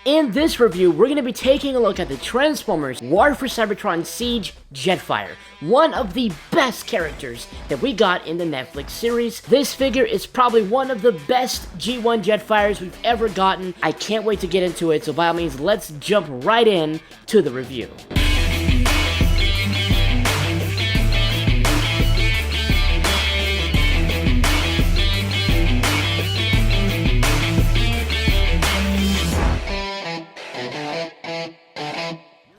In this review, we're going to be taking a look at the Transformers War for Cybertron Siege JETFIRE, one of the best characters that we got in the Netflix series. This figure is probably one of the best G1 JETFIREs we've ever gotten. I can't wait to get into it, so by all means, let's jump right in to the review.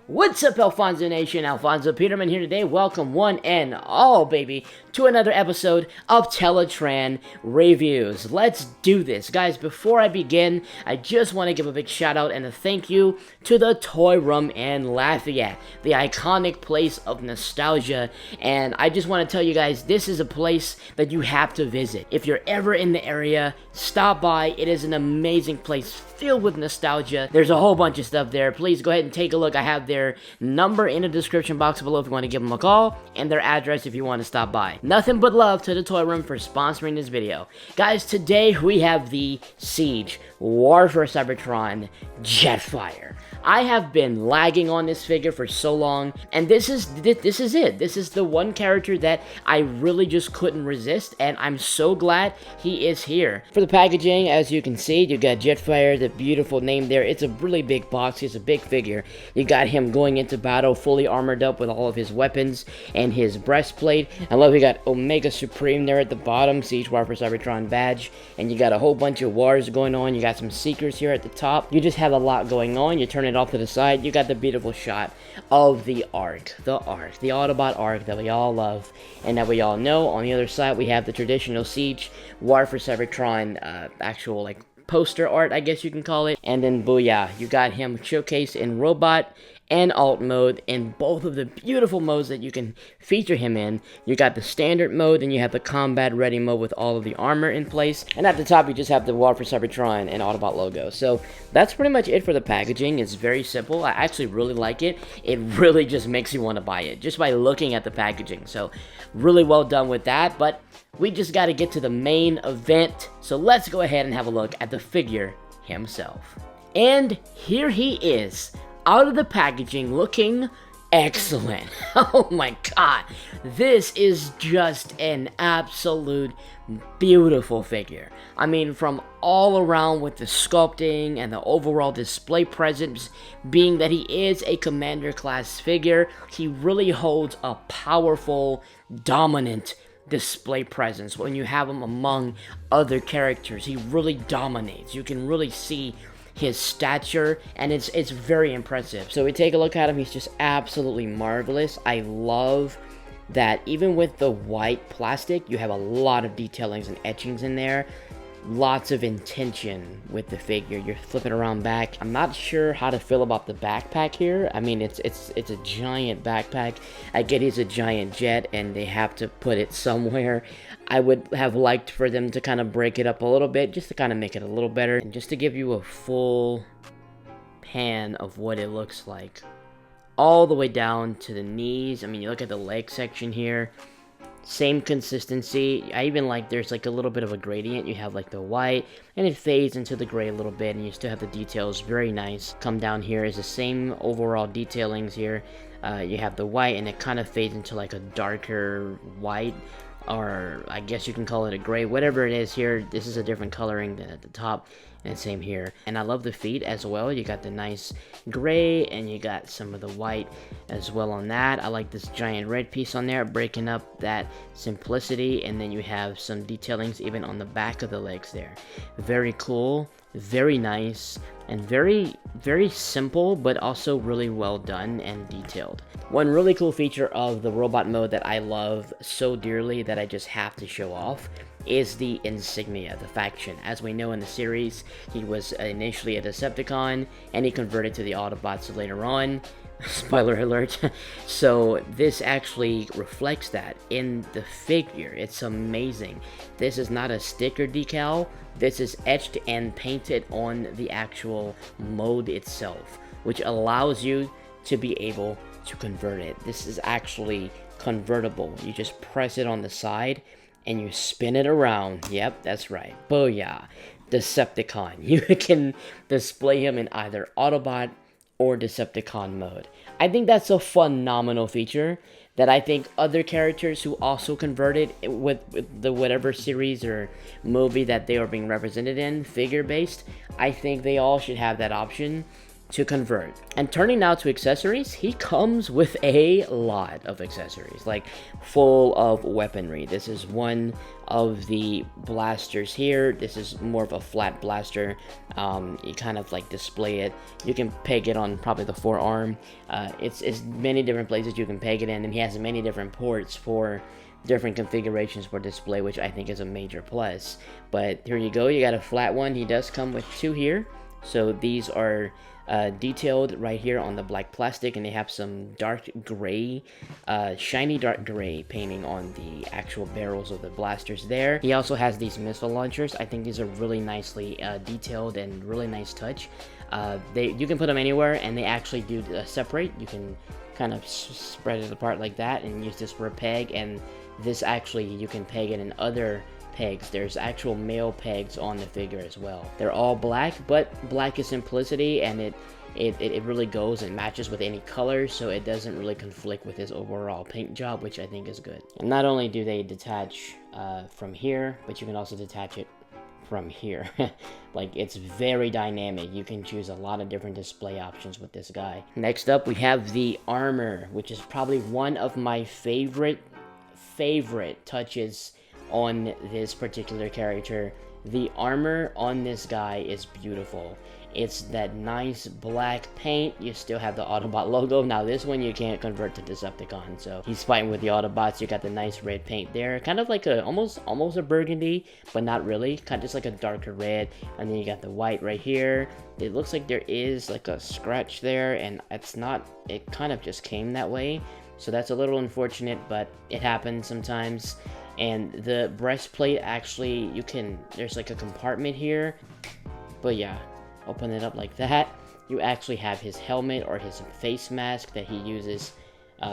What's up, Alfonso Nation? Alfonso Peterman here today. Welcome one and all, baby, to another episode of Teletraan Reviews. Let's do this. Guys, before I begin, I just want to give a big shout out and a thank you to the Toy Room in Lafayette, the iconic place of nostalgia. And I just want to tell you guys, this is a place that you have to visit. If you're ever in the area, stop by. It is an amazing place filled with nostalgia. There's a whole bunch of stuff there. Please go ahead and take a look. I have their number in the description box below if you want to give them a call, and their address if you want to stop by. Nothing but love to the Toy Room for sponsoring this video. Guys, today we have the Siege War for Cybertron JETFIRE. I have been lagging on this figure for so long, and this is it. This is the one character that I really just couldn't resist, and I'm so glad he is here. For the packaging, as you can see, you got JETFIRE, the beautiful name there. It's a really big box. It's a big figure. You got him going into battle fully armored up with all of his weapons and his breastplate. I love you got Omega Supreme there at the bottom, Siege War for Cybertron badge, and you got a whole bunch of wars going on. You got some SEEKERs here at the top. You just have a lot going on. You turn it off to the side, you got the beautiful shot of the Autobot arc that we all love and that we all know. On the other side, we have the traditional Siege War for Cybertron actual like poster art, I guess you can call it. And then booyah, you got him showcased in robot and alt mode in both of the beautiful modes that you can feature him in. You got the standard mode, and you have the combat ready mode with all of the armor in place. And at the top, you just have the War for Cybertron and Autobot logo. So that's pretty much it for the packaging. It's very simple. I actually really like it. It really just makes you want to buy it just by looking at the packaging. So really well done with that. But we just got to get to the main event. So let's go ahead and have a look at the figure himself. And here he is, out of the packaging, looking excellent. Oh my god, this is just an absolute beautiful figure. I mean, from all around with the sculpting and the overall display presence, being that he is a commander class figure, he really holds a powerful, dominant display presence. When you have him among other characters, he really dominates. You can really see his stature, and it's very impressive. So we take a look at him. He's just absolutely marvelous. I love that even with the white plastic, you have a lot of detailings and etchings in there. Lots of intention with the figure. You're flipping around back. I'm not sure how to feel about the backpack here. I mean, it's a giant backpack. I get he's a giant jet and they have to put it somewhere. I would have liked for them to kind of break it up a little bit just to kind of make it a little better, and just to give you a full pan of what it looks like all the way down to the knees. I mean, you look at the leg section here, same consistency. I even like there's like a little bit of a gradient. You have like the white and it fades into the gray a little bit, and you still have the details. Very nice. Come down here is the same overall detailings here. You have the white and it kind of fades into like a darker white, or I guess you can call it a gray, whatever it is here. This is a different coloring than at the top, and same here. And I love the feet as well. You got the nice gray and you got some of the white as well on that. I like this giant red piece on there, breaking up that simplicity. And then you have some detailings even on the back of the legs there. Very cool, very nice, and very simple, but also really well done and detailed. One really cool feature of the robot mode that I love so dearly that I just have to show off is the insignia, the faction. As we know in the series, he was initially a Decepticon, and he converted to the Autobots later on. Spoiler alert. So this actually reflects that in the figure. It's amazing. This is not a sticker decal. This is etched and painted on the actual mode itself, which allows you to be able to convert it. This is actually convertible. You just press it on the side and you spin it around. Yep, that's right. Booyah. Decepticon. You can display him in either Autobot or Decepticon mode. I think that's a phenomenal feature that I think other characters who also converted with the whatever series or movie that they are being represented in, figure-based, I think they all should have that option to convert. And turning now to accessories, he comes with a lot of accessories, like full of weaponry. This is one of the blasters here. This is more of a flat blaster. You kind of like display it. You can peg it on probably the forearm. It's many different places you can peg it in, and he has many different ports for different configurations for display, which I think is a major plus. But here you go, you got a flat one. He does come with two here. So these are detailed right here on the black plastic, and they have some dark gray, shiny dark gray painting on the actual barrels of the blasters there. He also has these missile launchers. I think these are really nicely detailed and really nice touch. You can put them anywhere, and they actually do separate. You can kind of spread it apart like that and use this for a peg, and this actually you can peg it in other pegs. There's actual male pegs on the figure as well. They're all black, but black is simplicity, and it really goes and matches with any color, so it doesn't really conflict with his overall paint job, which I think is good. And not only do they detach from here, but you can also detach it from here. Like, it's very dynamic. You can choose a lot of different display options with this guy. Next up, we have the armor, which is probably one of my favorite touches on this particular character. The armor on this guy is beautiful. It's that nice black paint. You still have the Autobot logo. Now this one you can't convert to Decepticon, so he's fighting with the Autobots. You got the nice red paint there, kind of like a almost a burgundy, but not really, kind of just like a darker red. And then you got the white right here. It looks like there is like a scratch there, and it's not, it kind of just came that way, so that's a little unfortunate, but it happens sometimes. And the breastplate, actually, there's like a compartment here, but yeah, open it up like that. You actually have his helmet or his face mask that he uses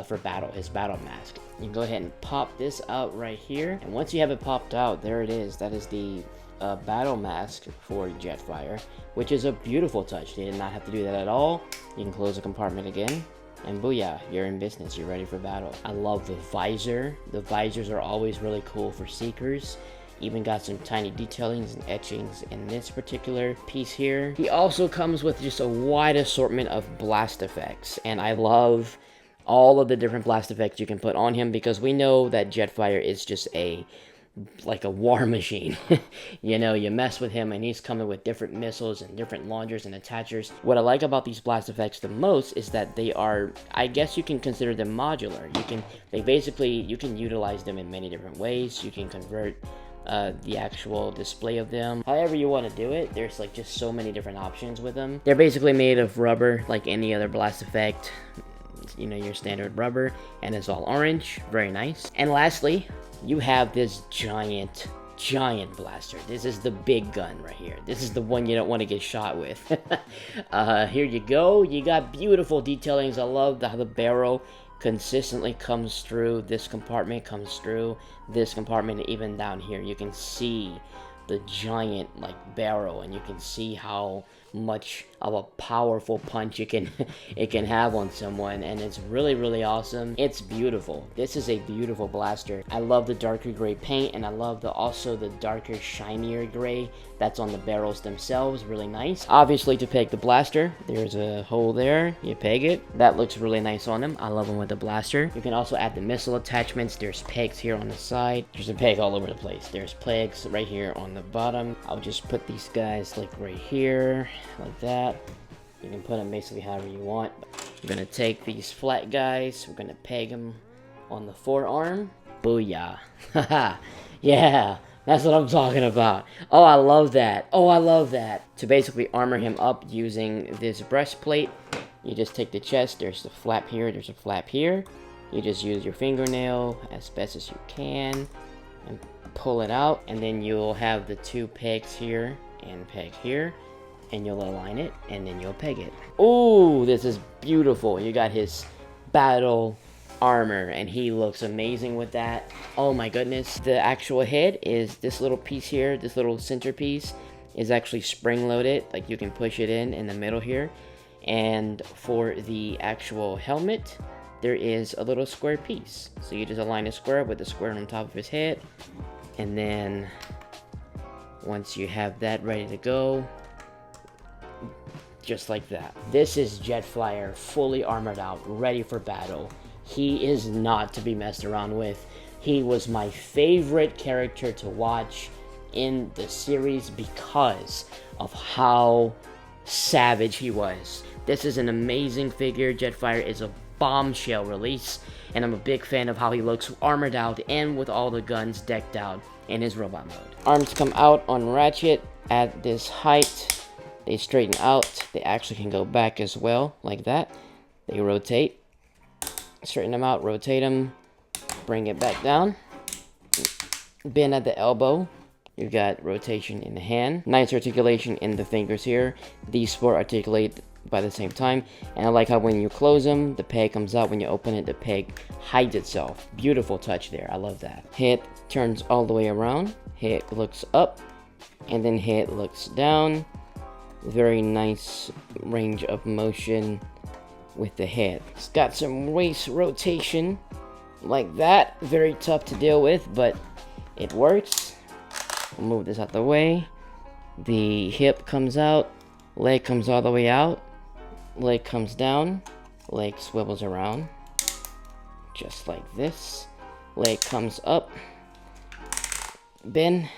for battle, his battle mask. You can go ahead and pop this out right here, and once you have it popped out, there it is. That is the battle mask for Jetfire, which is a beautiful touch. They did not have to do that at all. You can close the compartment again, and booyah, you're in business, you're ready for battle. I love the visor. The visors are always really cool for Seekers. Even got some tiny detailings and etchings in this particular piece here. He also comes with just a wide assortment of blast effects, and I love all of the different blast effects you can put on him, because we know that Jetfire is just like a war machine. You know, you mess with him and he's coming with different missiles and different launchers and attachers. What I like about these blast effects the most is that they are, I guess you can consider them modular. You can utilize them in many different ways. You can convert the actual display of them however you want to do it. There's like just so many different options with them. They're basically made of rubber like any other blast effect, you know, your standard rubber, and it's all orange. Very nice. And lastly, you have this giant blaster. This is the big gun right here. This is the one you don't want to get shot with. Here you go. You got beautiful detailings. I love how the barrel consistently comes through. This compartment comes through this compartment, and even down here you can see the giant like barrel, and you can see how much of a powerful punch it can have on someone, and it's really awesome. It's beautiful. This is a beautiful blaster. I love the darker gray paint, and I love also the darker shinier gray that's on the barrels themselves. Really nice. Obviously, to peg the blaster, there's a hole there. You peg it. That looks really nice on him. I love him with the blaster. You can also add the missile attachments. There's pegs here on the side. There's a peg all over the place. There's pegs right here on the bottom. I'll just put these guys like right here, like that. You can put them basically however you want. We're gonna take these flat guys, we're gonna peg them on the forearm. Booyah. Haha. Yeah, that's what I'm talking about. Oh, I love that. Oh, I love that. To basically armor him up using this breastplate, you just take the chest. There's a flap here, there's a flap here. You just use your fingernail as best as you can and pull it out, and then you'll have the two pegs here and peg here, and you'll align it, and then you'll peg it. Oh, this is beautiful. You got his battle armor, and he looks amazing with that. Oh my goodness. The actual head is this little piece here, this little centerpiece. is actually spring-loaded, like you can push it in the middle here. And for the actual helmet, there is a little square piece. So you just align a square with the square on top of his head. And then once you have that ready to go, just like that. This is JETFIRE, fully armored out, ready for battle. He is not to be messed around with. He was my favorite character to watch in the series because of how savage he was. This is an amazing figure. JETFIRE is a bombshell release, and I'm a big fan of how he looks armored out and with all the guns decked out in his robot mode. Arms come out on ratchet at this height. They straighten out. They actually can go back as well, like that. They rotate. Straighten them out, rotate them, bring it back down. Bend at the elbow. You've got rotation in the hand. Nice articulation in the fingers here. These four articulate by the same time. And I like how when you close them, the peg comes out. When you open it, the peg hides itself. Beautiful touch there. I love that. Head turns all the way around. Head looks up. And then head looks down. Very nice range of motion with the head. It's got some waist rotation like that. Very tough to deal with, but it works. We'll move this out the way. The hip comes out. Leg comes all the way out. Leg comes down. Leg swivels around. Just like this. Leg comes up. Bend.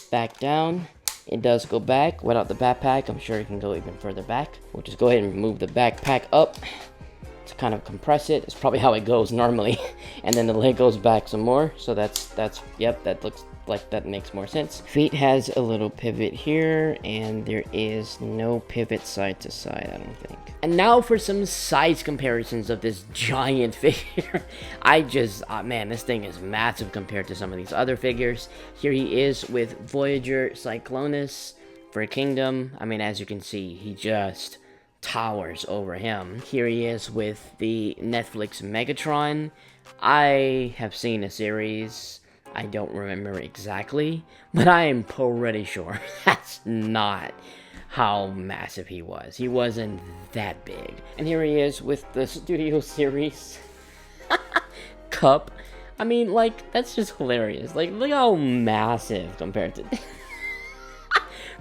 Back down. It does go back without the backpack. I'm sure it can go even further back. We'll just go ahead and move the backpack up to kind of compress it. It's probably how it goes normally. And then the leg goes back some more. So yep, that looks like that makes more sense. Feet has a little pivot here, and there is no pivot side to side, I don't think. And now for some size comparisons of this giant figure. Man, this thing is massive compared to some of these other figures. Here he is with Voyager Cyclonus for Kingdom. I mean, as you can see, he just towers over him. Here he is with the Netflix Megatron. I have seen a series. I don't remember exactly, but I am pretty sure that's not how massive he was. He wasn't that big. And here he is with the Studio Series cup. I mean, like, that's just hilarious. Like, look how massive compared to...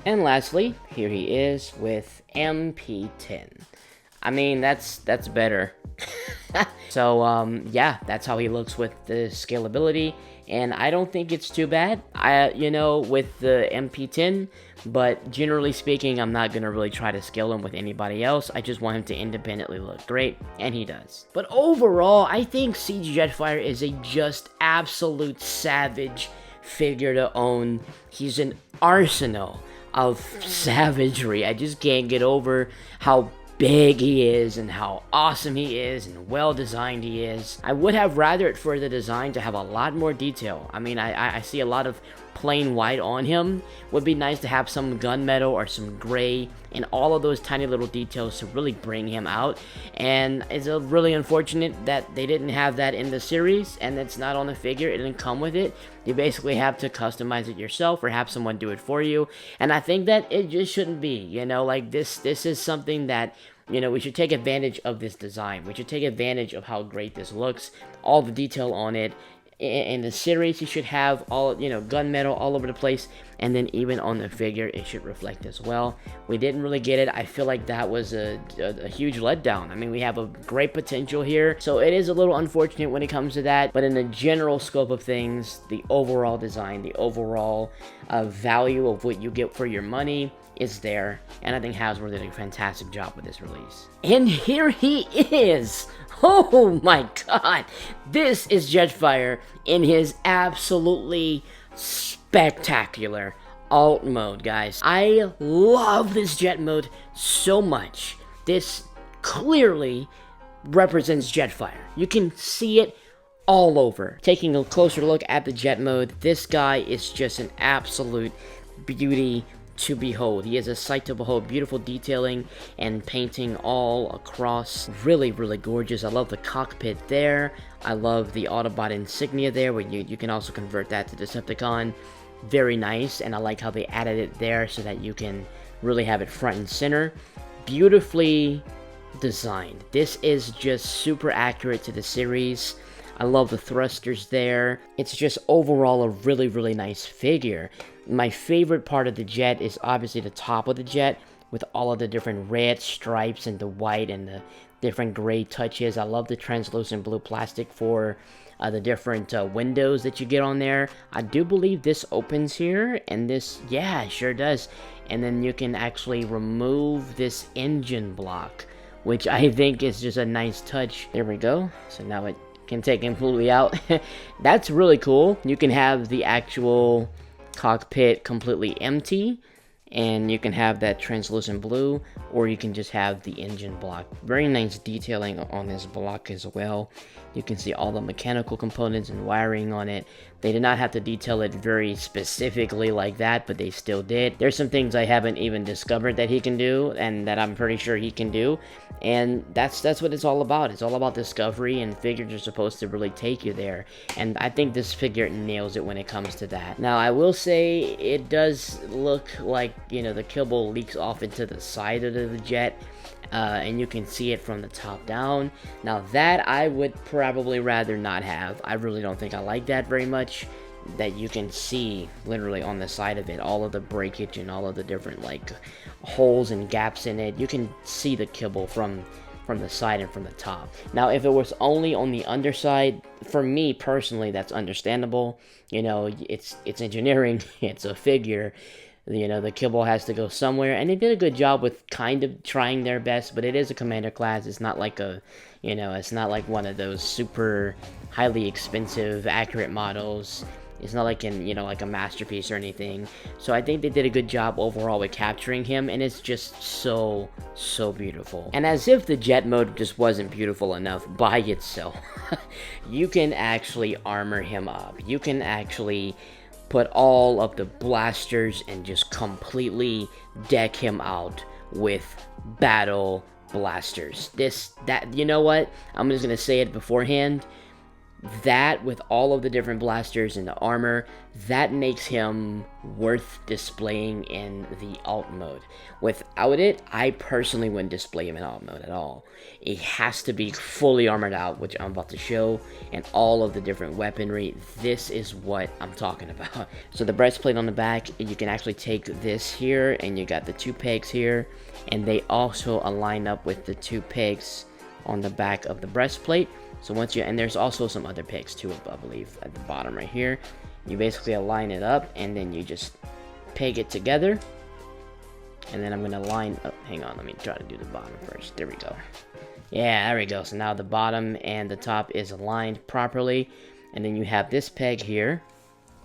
And lastly, here he is with MP10. I mean, that's better. So, yeah, that's how he looks with the scalability. And I don't think it's too bad, with the MP10. But generally speaking, I'm not going to really try to scale him with anybody else. I just want him to independently look great, and he does. But overall, I think Siege JETFIRE is a just absolute savage figure to own. He's an arsenal of savagery. I just can't get over how big he is and how awesome he is and well designed he is. I would have rathered for the design to have a lot more detail. I mean, I see a lot of plain white on him. Would be nice to have some gunmetal or some gray and all of those tiny little details to really bring him out. And it's really unfortunate that they didn't have that in the series and it's not on the figure. It didn't come with it. You basically have to customize it yourself or have someone do it for you. And I think that it just shouldn't be, like this is something that we should take advantage of this design. We should take advantage of how great this looks, all the detail on it. In the series, you should have all, gunmetal all over the place, and then even on the figure, it should reflect as well. We didn't really get it. I feel like that was a huge letdown. I mean, we have a great potential here, so it is a little unfortunate when it comes to that, but in the general scope of things, the overall design, the overall value of what you get for your money is there, and I think Hasbro did a fantastic job with this release. And here he is! Oh my god! This is JETFIRE in his absolutely spectacular alt mode, guys. I love this jet mode so much. This clearly represents JETFIRE. You can see it all over. Taking a closer look at the jet mode, this guy is just an absolute beauty to behold. He is a sight to behold. Beautiful detailing and painting all across. Really, really gorgeous. I love the cockpit there. I love the Autobot insignia there, where you can also convert that to Decepticon. very nice, and I like how they added it there so that you can really have it front and center. Beautifully designed. This is just super accurate to the series. I love the thrusters there. It's just overall a really, really nice figure. My favorite part of the jet is obviously the top of the jet with all of the different red stripes and the white and the different gray touches. I love the translucent blue plastic for the different windows that you get on there. I do believe this opens here, and this, yeah, it sure does. And then you can actually remove this engine block, which I think is just a nice touch. There we go. So now it can take completely out. That's really cool. You can have the actual cockpit completely empty, and you can have that translucent blue, or you can just have the engine block. Very nice detailing on this block as well. You can see all the mechanical components and wiring on it. They did not have to detail it very specifically like that, but they still did. There's some things I haven't even discovered that he can do, and that I'm pretty sure he can do. And that's what it's all about. It's all about discovery, and figures are supposed to really take you there. And I think this figure nails it when it comes to that. Now, I will say it does look like, you know, the Guilbeau leaks off into the side of the jet. And you can see it from the top down. Now that I would probably rather not have. I really don't think I like that very much. That you can see literally on the side of it, all of the breakage and all of the different like holes and gaps in it. You can see the Guilbeau from the side and from the top. Now if it was only on the underside, for me personally, that's understandable. You know, it's engineering, it's a figure. You know, the Guilbeau has to go somewhere, and they did a good job with kind of trying their best, but it is a commander class. It's not like a, you know, it's not like one of those super highly expensive, accurate models. It's not like in, you know, like a masterpiece or anything. So I think they did a good job overall with capturing him, and it's just so beautiful. And as if the jet mode just wasn't beautiful enough by itself, you can actually armor him up. You can actually put all of the blasters and just completely deck him out with battle blasters. You know what? I'm just gonna say it beforehand. That, with all of the different blasters and the armor, that makes him worth displaying in the alt mode. Without it, I personally wouldn't display him in alt mode at all. It has to be fully armored out, which I'm about to show, and all of the different weaponry. This is what I'm talking about. So the breastplate on the back, you can actually take this here, and you got the two pegs here, and they also align up with the two pegs on the back of the breastplate. So once you, and there's also some other pegs too, I believe, at the bottom right here. You basically align it up, and then you just peg it together. And then I'm gonna line up, hang on, let me try to do the bottom first. There we go. Yeah, there we go. So now the bottom and the top is aligned properly. And then you have this peg here.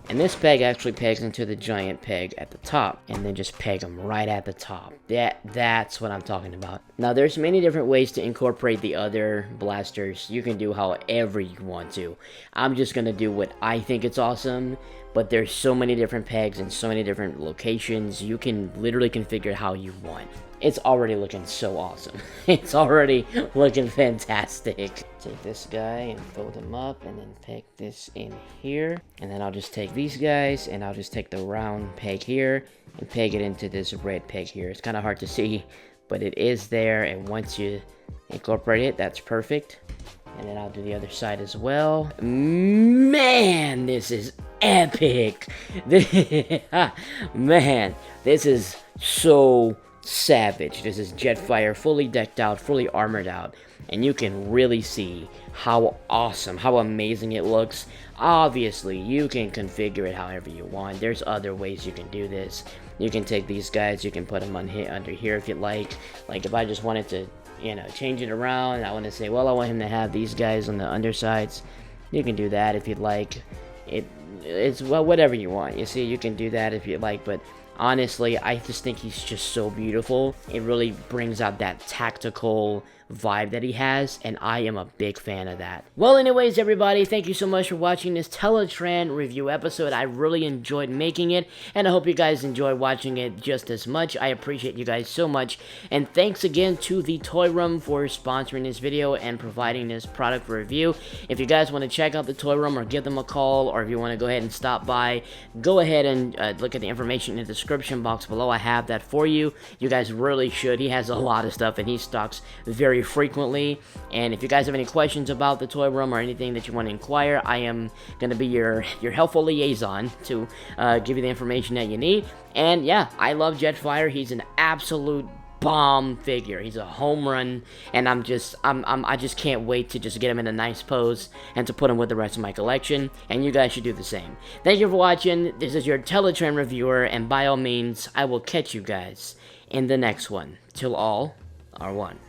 And this peg actually pegs into the giant peg at the top, and then just peg them right at the top. That's what I'm talking about. Now, there's many different ways to incorporate the other blasters. You can do however you want to. I'm just gonna do what I think it's awesome, but there's so many different pegs and so many different locations. You can literally configure how you want. It's already looking so awesome. It's already looking fantastic. Take this guy and fold him up, and then peg this in here. And then I'll just take these guys, and I'll just take the round peg here and peg it into this red peg here. It's kind of hard to see, but it is there, and once you incorporate it, that's perfect. And then I'll do the other side as well. Man, this is epic. Man, this is so savage. This is JETFIRE, fully decked out, fully armored out, and you can really see how awesome, how amazing it looks. Obviously, you can configure it however you want. There's other ways you can do this. You can take these guys, you can put them on under here if you like. Like if I just wanted to, you know, change it around, I want to say, well, I want him to have these guys on the undersides. You can do that if you'd like. It's well, whatever you want. You see, you can do that if you like, but Honestly, I just think he's just so beautiful. It really brings out that tactical vibe that he has, and I am a big fan of that. Well, anyways, everybody, thank you so much for watching this Teletraan review episode. I really enjoyed making it, and I hope you guys enjoyed watching it just as much. I appreciate you guys so much, and thanks again to the Toy Room for sponsoring this video and providing this product for review. If you guys want to check out the Toy Room or give them a call, or if you want to go ahead and stop by, go ahead and look at the information in the description box below. I have that for you. You guys really should. He has a lot of stuff, and he stocks very frequently. And if you guys have any questions about the Toy Room or anything that you want to inquire, I am going to be your helpful liaison to give you the information that you need. And yeah, I love JETFIRE. He's an absolute bomb figure. He's a home run, and I just can't wait to just get him in a nice pose and to put him with the rest of my collection, and you guys should do the same. Thank you for watching. This is your Teletraan reviewer, and by all means, I will catch you guys in the next one. Till all are one.